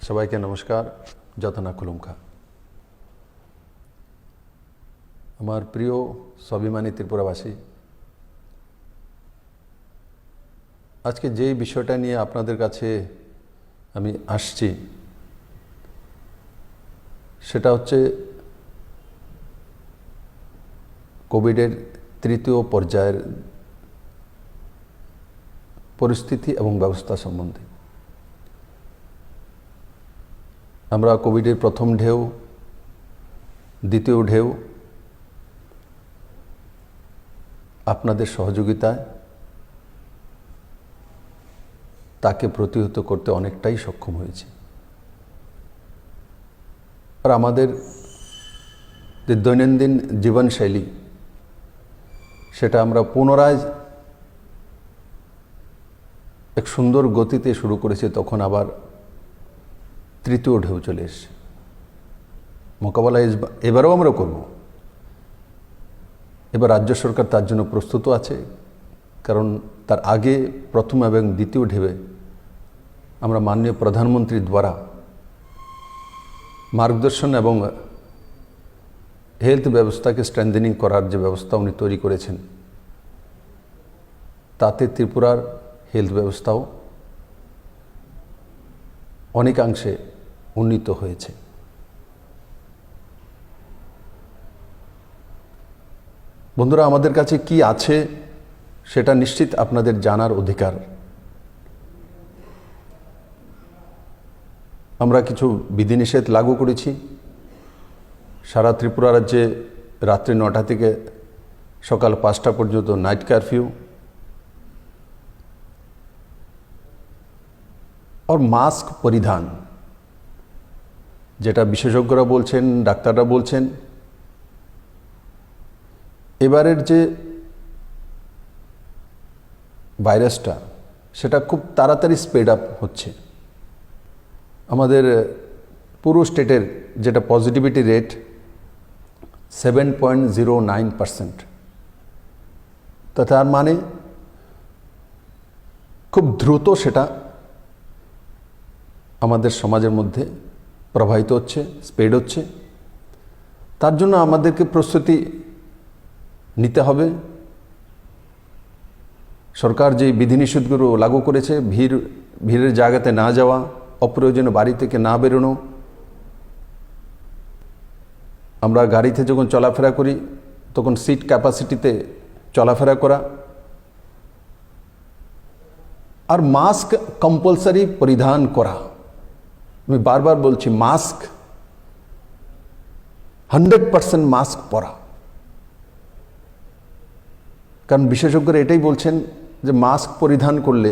সবাইকে নমস্কার। যতনা খুলুমখা। আমার প্রিয় স্বাভিমানী ত্রিপুরাবাসী, আজকে যেই বিষয়টা নিয়ে আপনাদের কাছে আমি আসছি সেটা হচ্ছে কোভিডের তৃতীয় পর্যায়ের পরিস্থিতি এবং ব্যবস্থা সম্বন্ধে। আমরা কোভিডের প্রথম ঢেউ, দ্বিতীয় ঢেউ আপনাদের সহযোগিতায় তাকে প্রতিহত করতে অনেকটাই সক্ষম হয়েছে। আর আমাদের যে দৈনন্দিন জীবনশৈলী সেটা আমরা পুনরায় এক সুন্দর গতিতে শুরু করেছি, তখন আবার তৃতীয় ঢেউ চলে এসছে। মোকাবেলা এবারেও আমরা করব। এবার রাজ্য সরকার তার জন্য প্রস্তুত আছে, কারণ তার আগে প্রথম এবং দ্বিতীয় ঢেউয়ে আমরা মাননীয় প্রধানমন্ত্রীর দ্বারা মার্গদর্শন এবং হেলথ ব্যবস্থাকে স্ট্রেংথেনিং করার যে ব্যবস্থা উনি তৈরি করেছেন, তাতে ত্রিপুরার হেলথ ব্যবস্থাও অনেকাংশে উন্নীত হয়েছে। বন্ধুরা, আমাদের কাছে কি আছে সেটা নিশ্চিত আপনাদের জানার অধিকার। আমরা কিছু বিধিনিষেধ লাগু করেছি। সারা ত্রিপুরা রাজ্যে রাত্রি 9টা থেকে সকাল 5টা পর্যন্ত নাইট কারফিউ और মাস্ক পরিধান, যেটা বিশেষজ্ঞরা বলছেন, ডাক্তাররা বলছেন, এবারের যে ভাইরাসটা সেটা খুব তাড়াতাড়ি স্প্রেড আপ হচ্ছে। আমাদের পুরো স্টেটের যেটা পজিটিভিটি রেট 7.09%, তা তার মানে খুব দ্রুত সেটা আমাদের সমাজের মধ্যে প্রবাহিত হচ্ছে, স্প্রেড হচ্ছে। তার জন্য আমাদেরকে প্রস্তুতি নিতে হবে। সরকার যে বিধিনিষেধগুলো লাগু করেছে, ভিড়ের জায়গাতে না যাওয়া, অপ্রয়োজনীয় বাড়ি থেকে না বেরোনো, আমরা গাড়িতে যখন চলাফেরা করি তখন সিট ক্যাপাসিটিতে চলাফেরা করা, আর মাস্ক কম্পালসারি পরিধান করা। আমি বারবার বলছি, মাস্ক 100% মাস্ক পরা। কারণ বিশেষজ্ঞরা এটাই বলছেন যে মাস্ক পরিধান করলে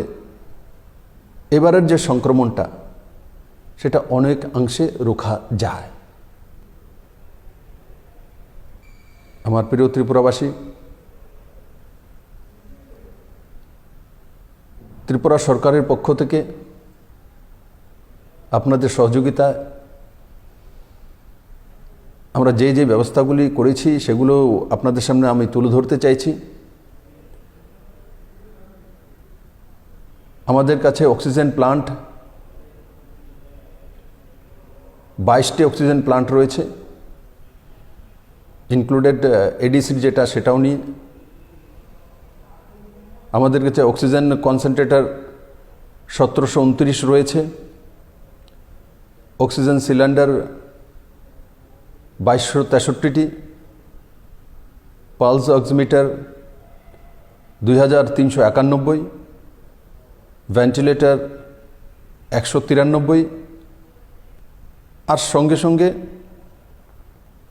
এবারের যে সংক্রমণটা সেটা অনেক অংশে রোখা যায়। আমার প্রিয় ত্রিপুরাবাসী, ত্রিপুরা সরকারের পক্ষ থেকে আপনাদের সহযোগিতায় আমরা যে যে ব্যবস্থাগুলি করেছি সেগুলো আপনাদের সামনে আমি তুলে ধরতে চাইছি। আমাদের কাছে অক্সিজেন প্লান্ট 22টি অক্সিজেন প্লান্ট রয়েছে, ইনক্লুডেড এডিসি যেটা সেটাও নিয়ে। আমাদের কাছে অক্সিজেন কনসেন্ট্রেটর 1729 রয়েছে, অক্সিজেন সিলিন্ডার 2263টি, পালস অক্সিমিটার 2391, ভেন্টিলেটর 193, আর সঙ্গে সঙ্গে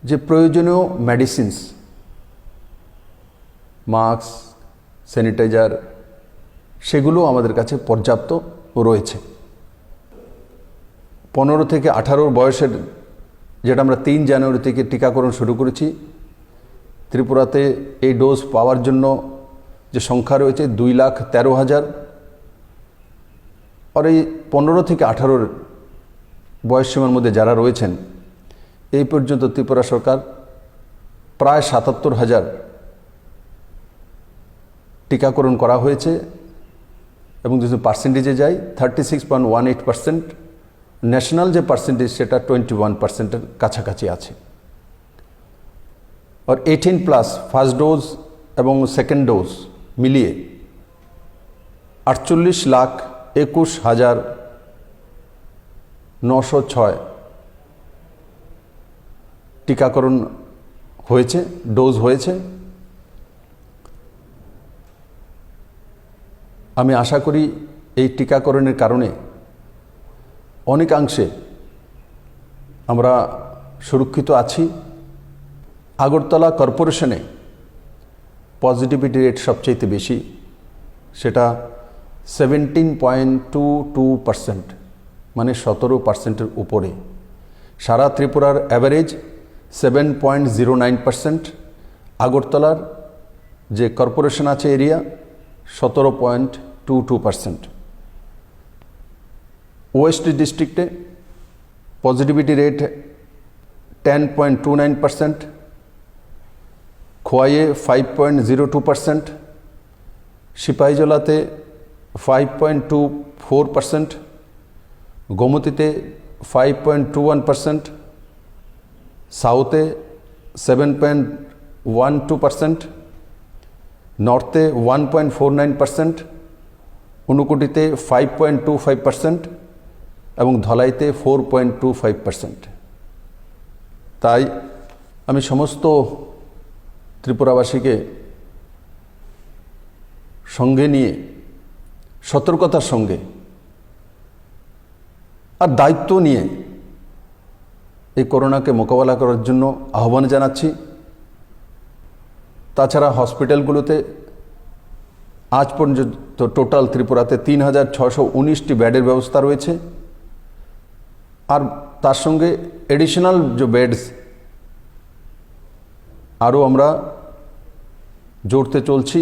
যে প্রয়োজনীয় মেডিসিনস, মাস্ক, স্যানিটাইজার, সেগুলো আমাদের কাছে পর্যাপ্ত রয়েছে। 15 থেকে 18 বয়সের, যেটা আমরা 3 জানুয়ারি থেকে টিকাকরণ শুরু করেছি, ত্রিপুরাতে এই ডোজ পাওয়ার জন্য যে সংখ্যা রয়েছে 2,13,000। আর এই 15 থেকে 18 বয়স সীমার মধ্যে যারা রয়েছেন, এই পর্যন্ত ত্রিপুরা সরকার প্রায় 77,000 টিকাকরণ করা হয়েছে। এবং যদি পার্সেন্টেজে যাই 36.18% ন্যাশনাল যে পার্সেন্টেজ সেটা 21%-এর কাছাকাছি আছে। আর 18+ ফার্স্ট ডোজ এবং সেকেন্ড ডোজ মিলিয়ে 48,21,906 টিকাকরণ হয়েছে, ডোজ হয়েছে। আমি আশা করি এই টিকাকরণের কারণে অনেকাংশে আমরা সুরক্ষিত আছি। আগরতলা কর্পোরেশনে পজিটিভিটি রেট সবচেয়ে বেশি, সেটা 17.22%, মানে 17%-এর উপরে। সারা ত্রিপুরার অ্যাভারেজ 7.09%, আগরতলার যে কর্পোরেশন আছে এরিয়া 17.22%। ওয়েস্ট ডিস্ট্রিক্টে পজিটিভিটি রেট 10.29%, খোয়াইয়ে 5.02%, সিপাহীজলাতে 5.24%, গোমতীতে 5.21%, সাউথে 7.12%, নর্থে 1.49%, ঊনকোটিতে 5.25% এবং ধলাইতে 4.25%। তাই আমি সমস্ত ত্রিপুরাবাসীকে সঙ্গে নিয়ে সতর্কতার সঙ্গে আর দায়িত্ব নিয়ে এই করোনাকে মোকাবেলা করার জন্য আহ্বান জানাচ্ছি। তাছাড়া হসপিটালগুলোতে আজ পর্যন্ত টোটাল ত্রিপুরাতে 3,619টি বেডের ব্যবস্থা রয়েছে। আর তার সঙ্গে এডিশনাল যে বেডস আরও আমরা জোরতে চলছি,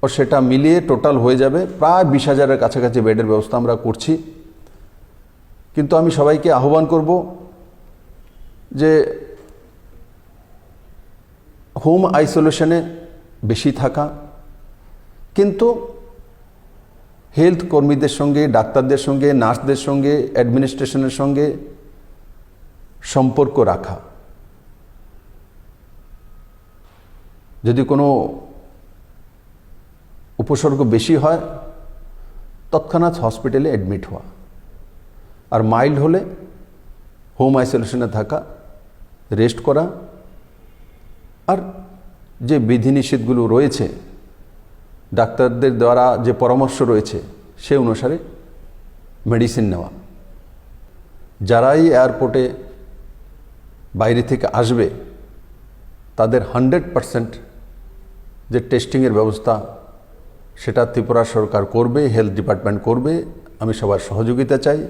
ও সেটা মিলিয়ে টোটাল হয়ে যাবে প্রায় 20,000-এর কাছাকাছি বেডের ব্যবস্থা আমরা করছি। কিন্তু আমি সবাইকে আহ্বান করব যে হোম আইসোলেশনে বেশি থাকা, কিন্তু হেলথ কর্মীদের সঙ্গে, ডাক্তারদের সঙ্গে, নার্সদের সঙ্গে, অ্যাডমিনিস্ট্রেশনের সঙ্গে সম্পর্ক রাখা। যদি কোনো উপসর্গ বেশি হয় তৎক্ষণাৎ হসপিটালে অ্যাডমিট হওয়া, আর মাইল্ড হলে হোম আইসোলেশনে থাকা, রেস্ট করা, আর যে বিধিনিষেধগুলো রয়েছে ডাক্তারদের দ্বারা যে পরামর্শ রয়েছে সে অনুসারে মেডিসিন নেওয়া। যারাই এয়ারপোর্টে বাইরে থেকে আসবে তাদের 100% যে টেস্টিংয়ের ব্যবস্থা সেটা ত্রিপুরা সরকার করবে, হেলথ ডিপার্টমেন্ট করবে। আমি সবার সহযোগিতা চাই।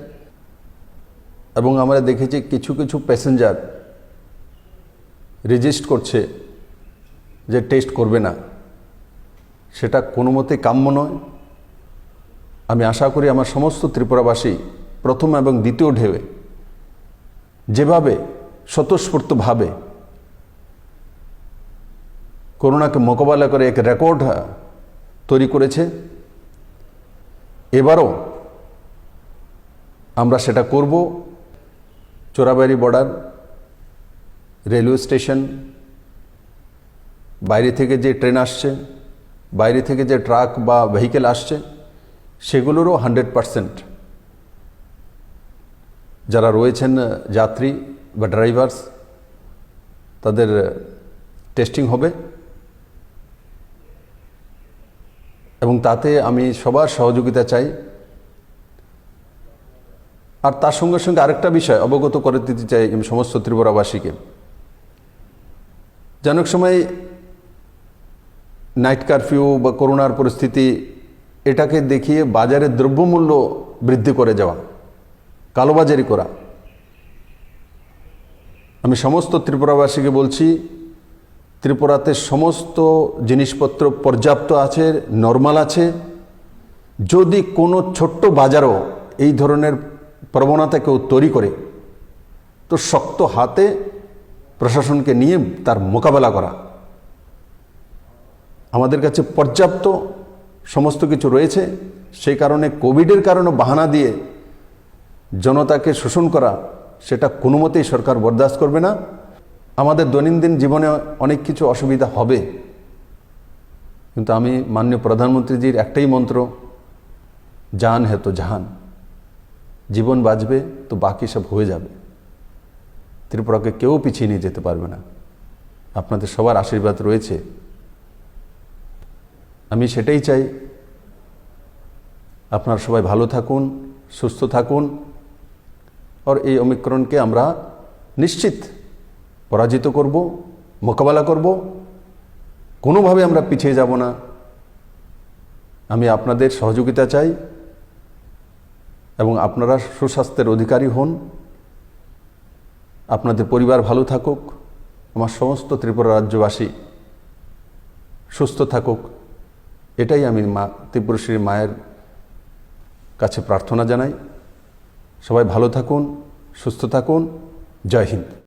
এবং আমরা দেখেছি কিছু কিছু প্যাসেঞ্জার রেজিস্ট করছে যে টেস্ট করবে না, সেটা কোনো মতেই কাম্য নয়। আমি আশা করি আমার সমস্ত ত্রিপুরাবাসী প্রথম এবং দ্বিতীয় ঢেউয়ে যেভাবে স্বতঃস্ফূর্তভাবে করোনাকে মোকাবেলা করে এক রেকর্ড তৈরি করেছে, এবারও আমরা সেটা করব। চোরাবাড়ি বর্ডার, রেলওয়ে স্টেশন, বাইরে থেকে যে ট্রেন আসছে, বাইরে থেকে যে ট্রাক বা ভেহিকেল আসছে, সেগুলোরও 100% যারা রয়েছেন যাত্রী বা ড্রাইভার্স তাদের টেস্টিং হবে। এবং তাতে আমি সবার সহযোগিতা চাই। আর তার সঙ্গে সঙ্গে আরেকটা বিষয় অবগত করে দিতে চাই আমি সমস্ত ত্রিপুরাবাসীকে। যে অনেক সময় নাইট কারফিউ বা করোনার পরিস্থিতি এটাকে দেখিয়ে বাজারে দ্রব্যমূল্য বৃদ্ধি করে যাওয়া, কালোবাজারি করা। আমি সমস্ত ত্রিপুরাবাসীকে বলছি, ত্রিপুরাতে সমস্ত জিনিসপত্র পর্যাপ্ত আছে, নর্মাল আছে। যদি কোনো ছোট্ট বাজারও এই ধরনের প্রবণতা কেউ তৈরি করে তো শক্ত হাতে প্রশাসনকে নিয়ে তার মোকাবেলা করা। আমাদের কাছে পর্যাপ্ত সমস্ত কিছু রয়েছে। সেই কারণে কোভিডের কারণে বাহানা দিয়ে জনতাকে শোষণ করা, সেটা কোনো মতেই সরকার বরদাস্ত করবে না। আমাদের দৈনন্দিন জীবনে অনেক কিছু অসুবিধা হবে, কিন্তু আমি মাননীয় প্রধানমন্ত্রীজির একটাই মন্ত্র, জান হে তো জাহান, জীবন বাঁচবে তো বাকি সব হয়ে যাবে। ত্রিপুরাকে কেউ পিছিয়ে নিয়ে যেতে পারবে না। আপনাদের সবার আশীর্বাদ রয়েছে, আমি সেটাই চাই। আপনারা সবাই ভালো থাকুন, সুস্থ থাকুন, আর এই ওমিক্রনকে আমরা নিশ্চিত পরাজিত করব, মোকাবেলা করব, কোনোভাবে আমরা পিছিয়ে যাব না। আমি আপনাদের সহযোগিতা চাই এবং আপনারা সুস্বাস্থ্যের অধিকারী হন, আপনাদের পরিবার ভালো থাকুক, আমার সমস্ত ত্রিপুরা রাজ্যবাসী সুস্থ থাকুক, এটাই আমি ত্রিপুরেশ্বরী মায়ের কাছে প্রার্থনা জানাই। সবাই ভালো থাকুন, সুস্থ থাকুন। জয় হিন্দ।